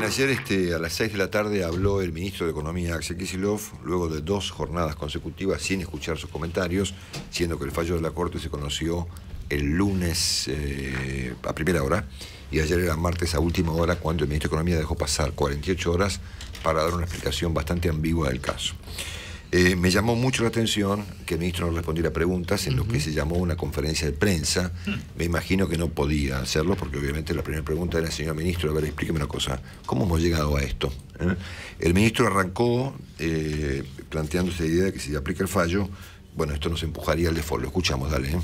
ayer a las 6 de la tarde habló el ministro de Economía, Axel Kicillof, luego de 2 jornadas consecutivas sin escuchar sus comentarios, siendo que el fallo de la Corte se conoció el lunes a primera hora, y ayer era martes a última hora, cuando el ministro de Economía dejó pasar 48 horas para dar una explicación bastante ambigua del caso. Me llamó mucho la atención que el ministro no respondiera preguntas en lo que se llamó una conferencia de prensa. Me imagino que no podía hacerlo porque obviamente la primera pregunta era: señor ministro, a ver, explíqueme una cosa, ¿cómo hemos llegado a esto? El ministro arrancó planteando esa idea de que si se aplica el fallo, bueno, esto nos empujaría al default. Lo escuchamos, dale.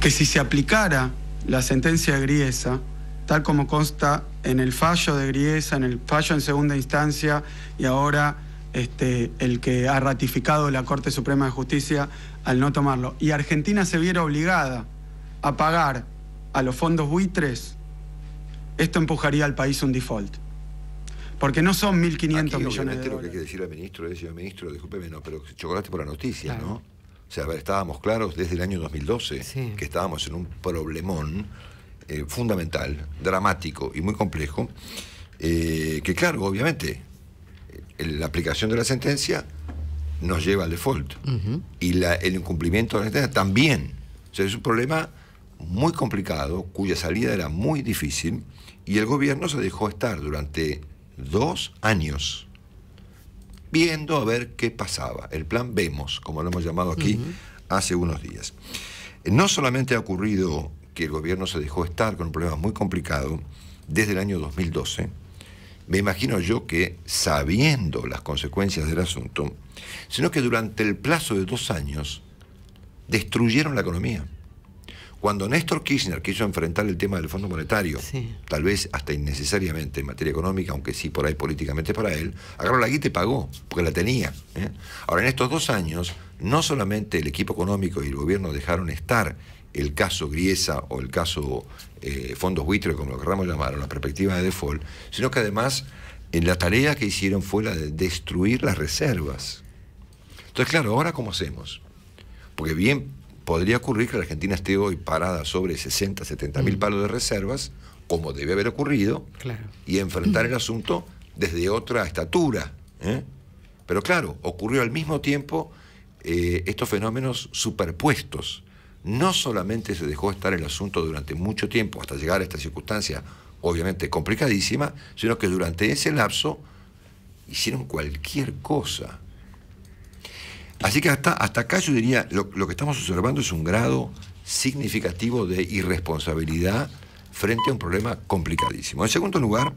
Que si se aplicara la sentencia de Griesa, tal como consta en el fallo de Griesa, en el fallo en segunda instancia y ahora el que ha ratificado la Corte Suprema de Justicia al no tomarlo, y Argentina se viera obligada a pagar a los fondos buitres, esto empujaría al país un default. Porque no son 1.500 millones de dólares. Lo que hay que decir al ministro es: señor ministro, discúlpeme, no, pero chocolate por la noticia, claro, ¿no? O sea, a ver, estábamos claros desde el año 2012 sí, que estábamos en un problemón fundamental, dramático y muy complejo, que claro, obviamente, la aplicación de la sentencia nos lleva al default. Y el incumplimiento de la sentencia también. O sea, es un problema muy complicado, cuya salida era muy difícil, y el gobierno se dejó estar durante 2 años viendo a ver qué pasaba. El plan Vemos, como lo hemos llamado aquí hace unos días. No solamente ha ocurrido que el gobierno se dejó estar con un problema muy complicado desde el año 2012, me imagino yo que sabiendo las consecuencias del asunto, sino que durante el plazo de 2 años destruyeron la economía. Cuando Néstor Kirchner quiso enfrentar el tema del Fondo Monetario, sí, tal vez hasta innecesariamente en materia económica, aunque sí por ahí políticamente para él, agarró la guita y pagó, porque la tenía. Ahora, en estos 2 años, no solamente el equipo económico y el gobierno dejaron estar el caso Griesa o el caso fondos buitre, como lo queramos llamar, o la perspectiva de default, sino que además la tarea que hicieron fue la de destruir las reservas. Entonces, claro, ¿ahora cómo hacemos? Porque bien podría ocurrir que la Argentina esté hoy parada sobre 60, 70 mil palos de reservas, como debe haber ocurrido, claro, y enfrentar el asunto desde otra estatura. Pero claro, ocurrió al mismo tiempo estos fenómenos superpuestos. No solamente se dejó estar el asunto durante mucho tiempo hasta llegar a esta circunstancia obviamente complicadísima, sino que durante ese lapso hicieron cualquier cosa. Así que hasta acá yo diría, lo que estamos observando es un grado significativo de irresponsabilidad frente a un problema complicadísimo. En segundo lugar,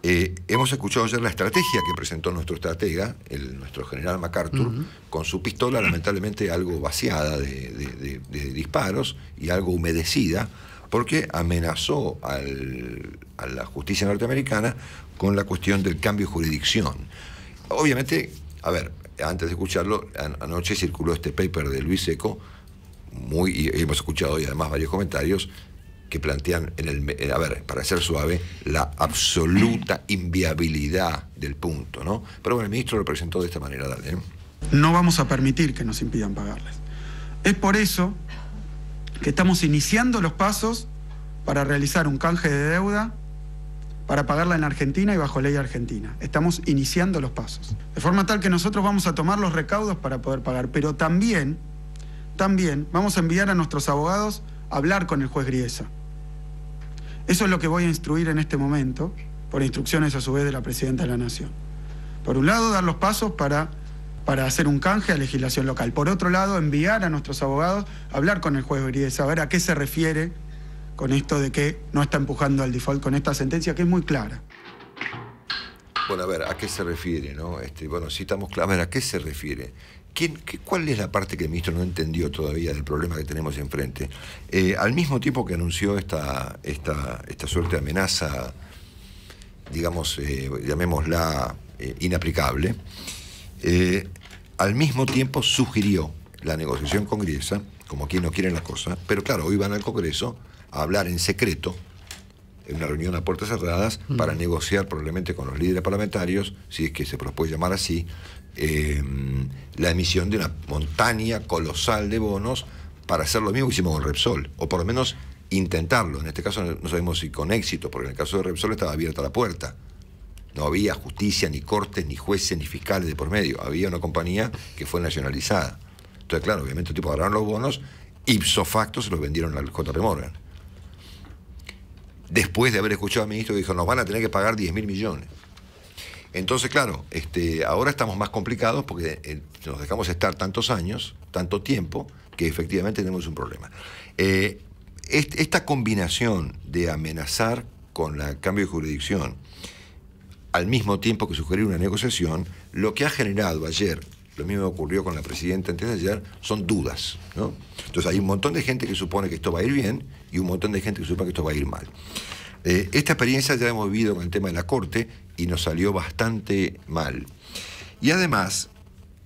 hemos escuchado ayer la estrategia que presentó nuestro estratega, nuestro general MacArthur, con su pistola lamentablemente algo vaciada de disparos y algo humedecida, porque amenazó a la justicia norteamericana con la cuestión del cambio de jurisdicción. Obviamente, a ver, antes de escucharlo, anoche circuló este paper de Luis Seco, y hemos escuchado hoy además varios comentarios que plantean, a ver, para ser suave, la absoluta inviabilidad del punto, ¿no? Pero bueno, el ministro lo presentó de esta manera, dale. No vamos a permitir que nos impidan pagarles. Es por eso que estamos iniciando los pasos para realizar un canje de deuda para pagarla en Argentina y bajo ley argentina. Estamos iniciando los pasos. De forma tal que nosotros vamos a tomar los recaudos para poder pagar, pero también vamos a enviar a nuestros abogados a hablar con el juez Griesa. Eso es lo que voy a instruir en este momento, por instrucciones a su vez de la Presidenta de la Nación. Por un lado, dar los pasos para hacer un canje a legislación local. Por otro lado, enviar a nuestros abogados a hablar con el juez Griesa, a ver a qué se refiere con esto de que no está empujando al default con esta sentencia, que es muy clara. Bueno, a ver, ¿a qué se refiere, no? Bueno, si estamos claros, a ver, ¿a qué se refiere? ¿Cuál es la parte que el ministro no entendió todavía del problema que tenemos enfrente? Al mismo tiempo que anunció esta suerte de amenaza, digamos, llamémosla inaplicable, al mismo tiempo sugirió la negociación con Griesa, como quien no quiere la cosa, pero claro, hoy van al Congreso a hablar en secreto, en una reunión a puertas cerradas, para negociar probablemente con los líderes parlamentarios, si es que se puede llamar así, la emisión de una montaña colosal de bonos para hacer lo mismo que hicimos con Repsol, o por lo menos intentarlo. En este caso no sabemos si con éxito, porque en el caso de Repsol estaba abierta la puerta. No había justicia, ni cortes, ni jueces, ni fiscales de por medio. Había una compañía que fue nacionalizada. Entonces, claro, obviamente el tipo agarraron los bonos, ipso facto se los vendieron al JP Morgan. Después de haber escuchado al ministro que dijo, nos van a tener que pagar 10.000 millones. Entonces, claro, ahora estamos más complicados porque nos dejamos estar tantos años, tanto tiempo, que efectivamente tenemos un problema. Esta combinación de amenazar con el cambio de jurisdicción al mismo tiempo que sugerir una negociación, lo que ha generado ayer, lo mismo ocurrió con la presidenta antes de ayer, son dudas, ¿no? Entonces hay un montón de gente que supone que esto va a ir bien y un montón de gente que supone que esto va a ir mal. Esta experiencia ya la hemos vivido con el tema de la Corte y nos salió bastante mal. Y además,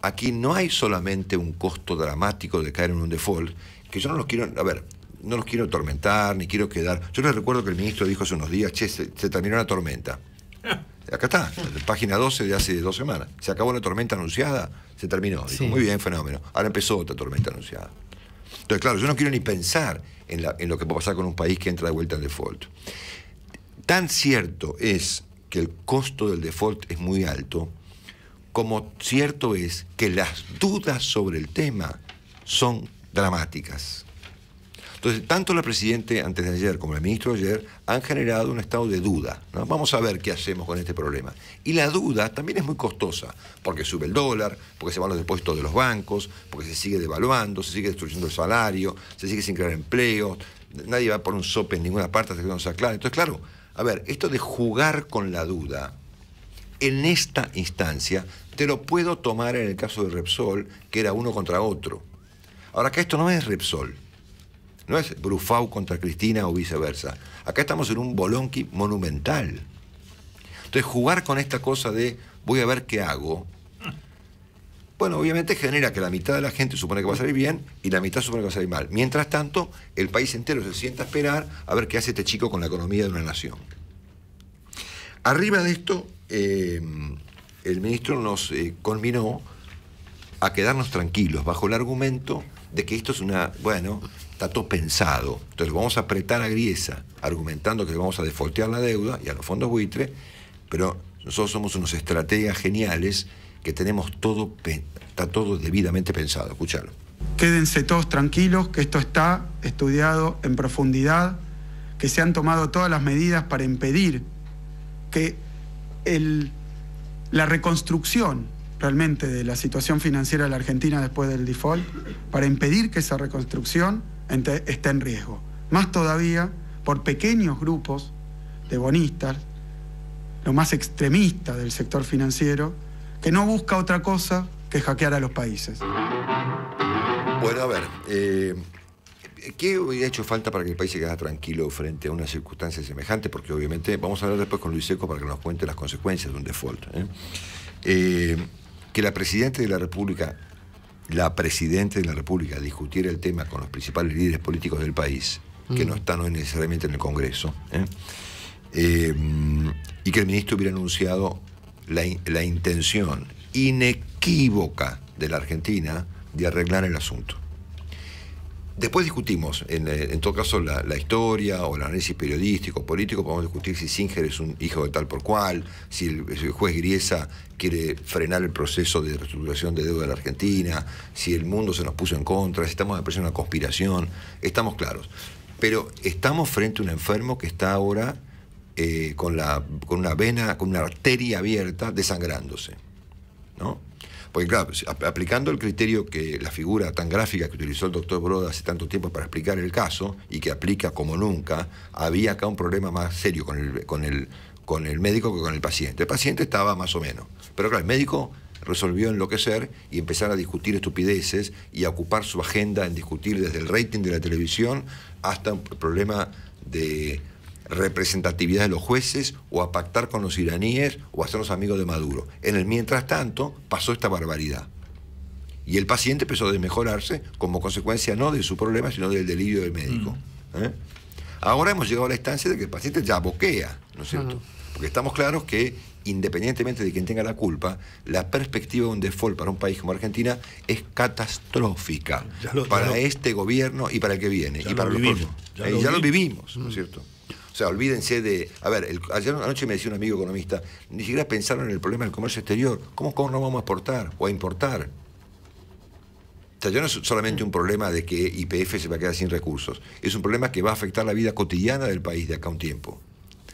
aquí no hay solamente un costo dramático de caer en un default, que yo no los quiero, no los quiero atormentar, ni quiero quedar... Yo les recuerdo que el ministro dijo hace unos días, che, se terminó la tormenta. Acá está, página 12 de hace 2 semanas. Se acabó la tormenta anunciada, se terminó. Dijo, sí. Muy bien, fenómeno. Ahora empezó otra tormenta anunciada. Entonces, claro, yo no quiero ni pensar en lo que puede pasar con un país que entra de vuelta en default. Tan cierto es que el costo del default es muy alto, como cierto es que las dudas sobre el tema son dramáticas. Entonces, tanto la Presidenta antes de ayer como el ministro ayer han generado un estado de duda, ¿no? Vamos a ver qué hacemos con este problema. Y la duda también es muy costosa, porque sube el dólar, porque se van los depósitos de los bancos, porque se sigue devaluando, se sigue destruyendo el salario, se sigue sin crear empleos, nadie va por un sope en ninguna parte hasta que no se aclare. Entonces, claro, a ver, esto de jugar con la duda, en esta instancia, te lo puedo tomar en el caso de Repsol, que era uno contra otro. Ahora, acá esto no es Repsol. No es Brufau contra Cristina o viceversa. Acá estamos en un bolonqui monumental. Entonces, jugar con esta cosa de voy a ver qué hago, bueno, obviamente genera que la mitad de la gente supone que va a salir bien y la mitad supone que va a salir mal. Mientras tanto, el país entero se sienta a esperar a ver qué hace este chico con la economía de una nación. Arriba de esto, el ministro nos conminó a quedarnos tranquilos bajo el argumento de que esto es está todo pensado. Entonces vamos a apretar a Griesa argumentando que vamos a defaultear la deuda y a los fondos buitre, pero nosotros somos unos estrategas geniales que tenemos está todo debidamente pensado. Escuchalo. Quédense todos tranquilos, que esto está estudiado en profundidad, que se han tomado todas las medidas para impedir que la reconstrucción realmente de la situación financiera de la Argentina después del default, para impedir que esa reconstrucción esté en riesgo. Más todavía por pequeños grupos de bonistas, lo más extremista del sector financiero, que no busca otra cosa que hackear a los países. Bueno, a ver, ¿qué hubiera hecho falta para que el país se quedara tranquilo frente a una circunstancia semejante? Porque obviamente vamos a hablar después con Luis Seco para que nos cuente las consecuencias de un default. Que la Presidenta de la República discutiera el tema con los principales líderes políticos del país, que no están hoy necesariamente en el Congreso, y que el ministro hubiera anunciado la intención inequívoca de la Argentina de arreglar el asunto. Después discutimos, en todo caso, la historia o el análisis periodístico, político, podemos discutir si Singer es un hijo de tal por cual, si el juez Griesa quiere frenar el proceso de reestructuración de deuda de la Argentina, si el mundo se nos puso en contra, si estamos en una conspiración, estamos claros. Pero estamos frente a un enfermo que está ahora con una arteria abierta, desangrándose, ¿no? Porque claro, aplicando el criterio que la figura tan gráfica que utilizó el doctor Broda hace tanto tiempo para explicar el caso, y que aplica como nunca, había acá un problema más serio con el médico que con el paciente. El paciente estaba más o menos. Pero claro, el médico resolvió enloquecer y empezar a discutir estupideces y a ocupar su agenda en discutir desde el rating de la televisión hasta un problema de representatividad de los jueces, o a pactar con los iraníes, o a hacernos amigos de Maduro. En el mientras tanto pasó esta barbaridad y el paciente empezó a desmejorarse como consecuencia no de su problema, sino del delirio del médico. Ahora hemos llegado a la instancia de que el paciente ya boquea, ¿no es cierto? Porque estamos claros que independientemente de quien tenga la culpa, la perspectiva de un default para un país como Argentina es catastrófica para este gobierno y para el que viene. Y para los próximos. Ya lo vivimos, ¿no es cierto? O sea, olvídense de... A ver, ayer anoche me decía un amigo economista, ni siquiera pensaron en el problema del comercio exterior. ¿Cómo no vamos a exportar o a importar? O sea, ya no es solamente un problema de que YPF se va a quedar sin recursos. Es un problema que va a afectar la vida cotidiana del país de acá a un tiempo.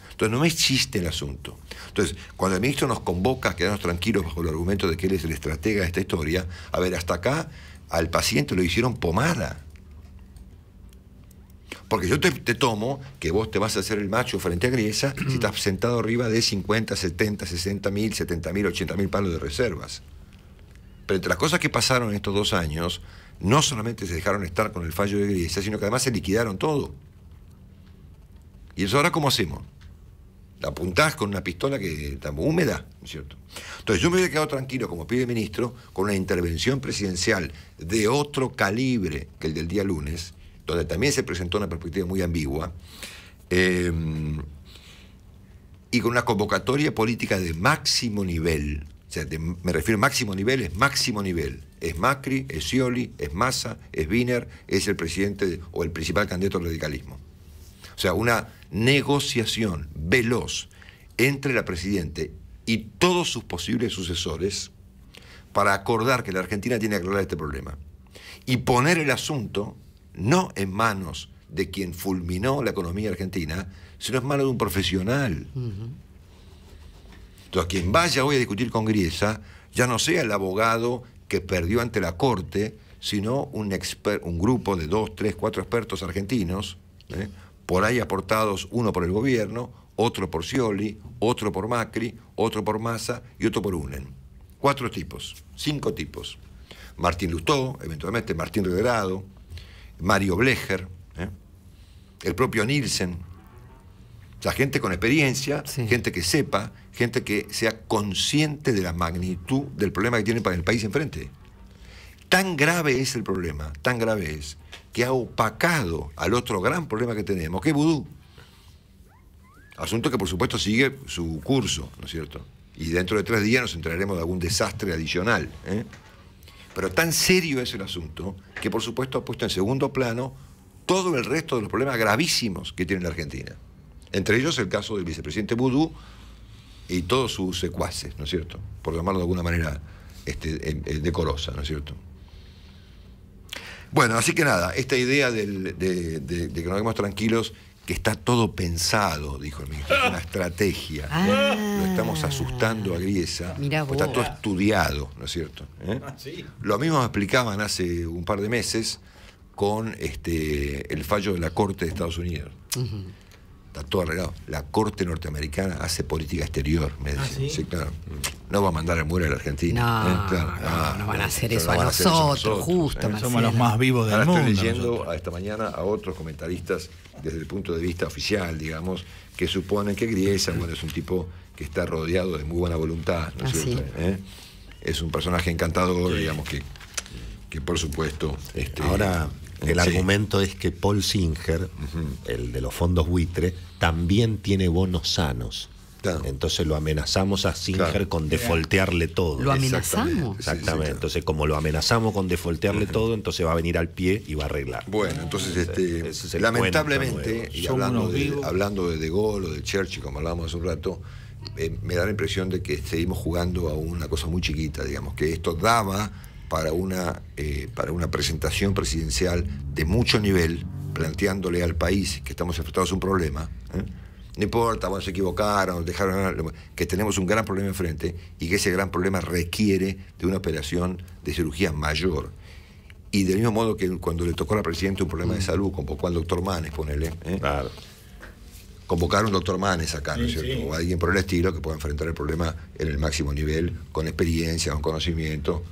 Entonces, no existe el asunto. Entonces, cuando el ministro nos convoca a quedarnos tranquilos bajo el argumento de que él es el estratega de esta historia, a ver, hasta acá al paciente lo hicieron pomada. Porque yo te tomo que vos te vas a hacer el macho frente a Griesa si estás sentado arriba de 50, 70, 60 mil, 70 mil, 80 mil palos de reservas. Pero entre las cosas que pasaron en estos 2 años, no solamente se dejaron estar con el fallo de Griesa, sino que además se liquidaron todo. ¿Y eso ahora cómo hacemos? La apuntás con una pistola que está húmeda, ¿no es cierto? Entonces yo me hubiera quedado tranquilo, como pide el ministro, con una intervención presidencial de otro calibre que el del día lunes, donde también se presentó una perspectiva muy ambigua, y con una convocatoria política de máximo nivel. O sea, me refiero a máximo nivel, es máximo nivel. Es Macri, es Scioli, es Massa, es Wiener, es el presidente o el principal candidato al radicalismo. O sea, una negociación veloz entre la Presidente y todos sus posibles sucesores para acordar que la Argentina tiene que arreglar este problema. Y poner el asunto no en manos de quien fulminó la economía argentina, sino en manos de un profesional. Entonces, quien vaya hoy a discutir con Griesa, ya no sea el abogado que perdió ante la Corte, sino un grupo de 2, 3, 4 expertos argentinos, por ahí aportados, uno por el gobierno, otro por Scioli, otro por Macri, otro por Massa y otro por UNEN. 4 tipos, 5 tipos. Martín Lustó, eventualmente Martín Redrado, Mario Blecher, el propio Nielsen. O sea, gente con experiencia, sí, gente que sepa, gente que sea consciente de la magnitud del problema que tiene para el país enfrente. Tan grave es el problema, tan grave es, que ha opacado al otro gran problema que tenemos, que es vudú. Asunto que por supuesto sigue su curso, ¿no es cierto? Y dentro de 3 días nos enteraremos de algún desastre adicional, Pero tan serio es el asunto que por supuesto ha puesto en segundo plano todo el resto de los problemas gravísimos que tiene la Argentina. Entre ellos el caso del vicepresidente Vudú y todos sus secuaces, ¿no es cierto? Por llamarlo de alguna manera decorosa, ¿no es cierto? Bueno, así que nada, esta idea de que nos quedemos tranquilos, que está todo pensado, dijo el ministro, es una estrategia. Lo estamos asustando a Griesa, está todo estudiado, ¿no es cierto? Sí. Lo mismo me explicaban hace un par de meses con el fallo de la Corte de Estados Unidos. Está todo arreglado. La Corte norteamericana hace política exterior, me decían. ¿Sí? Sí, claro. No va a mandar al muro a la Argentina. No, claro. no van a hacer eso a nosotros, justo. Somos los más vivos del mundo. Estoy leyendo nosotros. esta mañana a otros comentaristas desde el punto de vista oficial, digamos, que suponen que Griesa, bueno, es un tipo que está rodeado de muy buena voluntad, ¿no es cierto? Es un personaje encantador, digamos, que por supuesto... Ahora... El argumento es que Paul Singer, el de los fondos buitre, también tiene bonos sanos. Claro. Entonces lo amenazamos a Singer con defoltearle todo. ¿Lo amenazamos? Exactamente. Sí, claro. Entonces, como lo amenazamos con defoltearle todo, entonces va a venir al pie y va a arreglar. Bueno, entonces, Ese es el lamentablemente, cuento y nuevo. hablando de Gaulle o de Churchill, como hablábamos hace un rato, me da la impresión de que seguimos jugando a una cosa muy chiquita, digamos, que esto daba para una presentación presidencial de mucho nivel, planteándole al país que estamos enfrentados a un problema. No importa, bueno, se equivocaron, dejaron, que tenemos un gran problema enfrente y que ese gran problema requiere de una operación de cirugía mayor. Y del mismo modo que cuando le tocó a la Presidenta un problema de salud, convocó al doctor Manes, ponele. Claro. Convocar a un doctor Manes acá, ¿no es cierto? Sí. O alguien por el estilo que pueda enfrentar el problema en el máximo nivel, con experiencia, con conocimiento.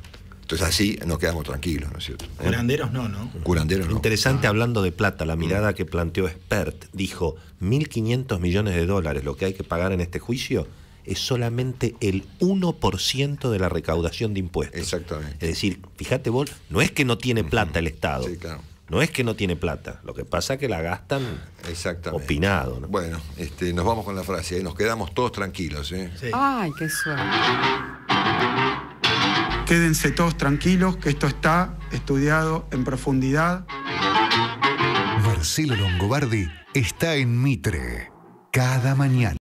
Entonces así nos quedamos tranquilos, ¿no es cierto? Curanderos no. Curanderos no. Interesante, hablando de plata, la mirada que planteó Expert dijo 1.500 millones de dólares, lo que hay que pagar en este juicio es solamente el 1% de la recaudación de impuestos. Exactamente. Es decir, fíjate vos, no es que no tiene plata el Estado. Sí, claro. No es que no tiene plata, lo que pasa es que la gastan Exactamente. opinado, ¿no? Bueno, nos vamos con la frase y nos quedamos todos tranquilos. Sí. Ay, qué suerte. Quédense todos tranquilos que esto está estudiado en profundidad. Marcelo Longobardi está en Mitre cada mañana.